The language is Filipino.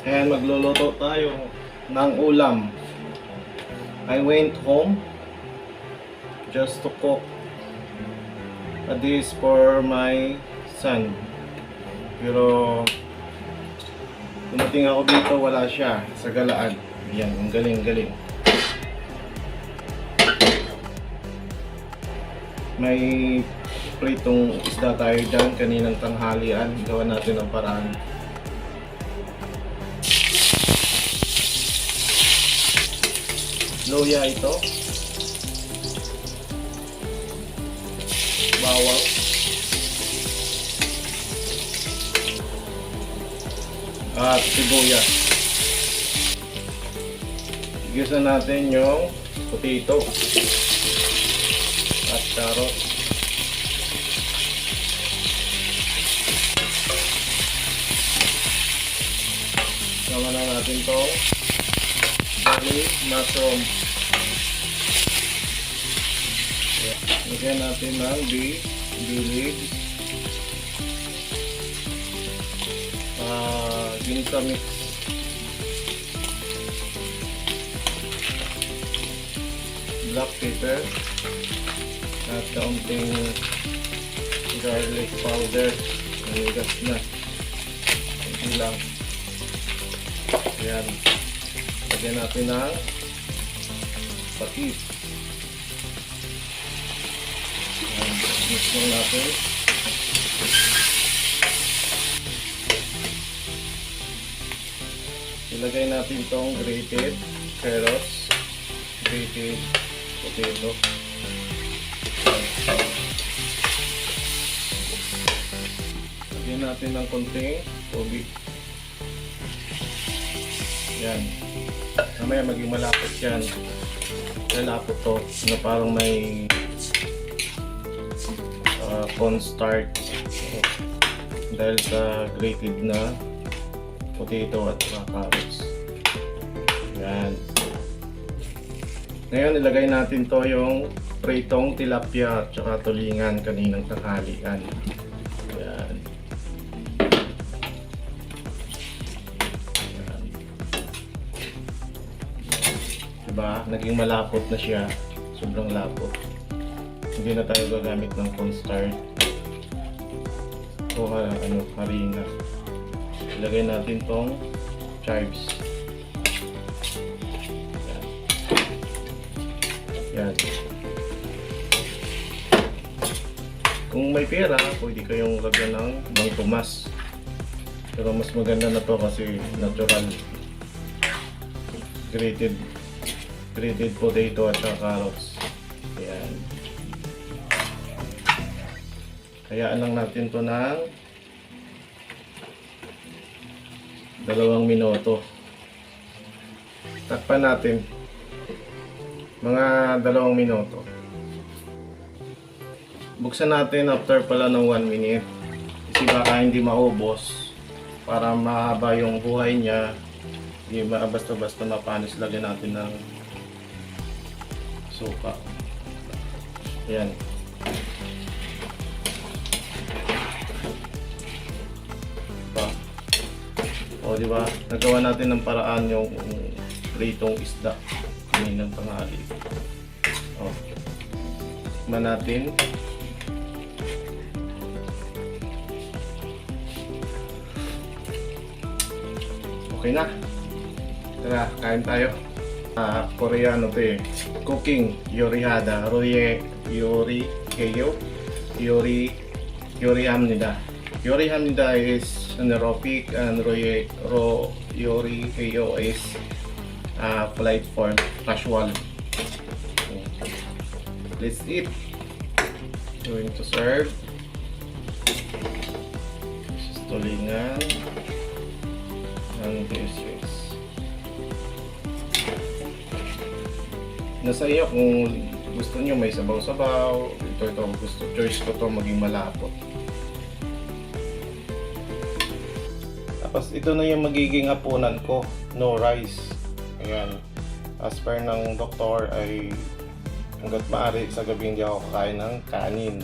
And magluluto tayo ng ulam. I went home just to cook a dish for my son. Pero dumating ako dito, wala siya sa galaan. Yan, ang galing-galing. May pritong isda tayo dyan kaninang tanghalian. Gawa natin ang paraan. Luya ito. Bawang. At sibuyas. Igisa natin yung potato at carrot. Sama na natin itong garlic mushroom. Lagyan natin ng bilig. Ginisa mix. Black pepper. At kaunting garlic powder. Naligas na. Kunti lang. Ayan. Lagyan natin ng patis. Mix lang natin. Ilagay natin itong grated carrots, grated potato. Lagyan natin ng konting tubig. Yan. Mamaya maging malapot yan. Malapot to na parang may cornstarch dahil sa grated na potato at carrots. Yan. Ngayon ilagay natin to yung pritong tilapia at saka tulingan kaninang tanghalian. Yan. Yan. Diba? Naging malapot na siya. Sobrang lapot. Hindi na tayo gagamit ng cornstarch o harina. Ilagay natin tong chives. Yan. Kung may pera, pwede kayong lagyan ng tumas. Pero mas maganda na to kasi natural. Grated potato at saka carrots. Yan. Hayaan lang natin to ng 2 minuto. Takpan natin mga 2 minuto. Buksan natin after pala ng 1 minute kasi baka hindi maubos. Para mahaba yung buhay niya, hindi basta-basta mapanis. Lagyan natin ng suka. Ayan. O di ba? Nagawa natin ng paraan yung pritong isda kaninang tanghali. O. Tikman natin. Okay na. Tara, kain tayo. Koreano to eh. Cooking 요리하다. 요리합니다. 요리합니다 is anaerobic and 요리해요 is polite form, casual. Let's eat. Going to serve. This is tulingan and this is nasa iyo kung gusto nyo may sabaw-sabaw. Ito gusto, choice ko to maging malapot. Tapos ito na yung magiging hapunan ko, no rice. Ayan. As per ng doktor ay hanggat maaari sa gabi hindi ako kakain ng kanin.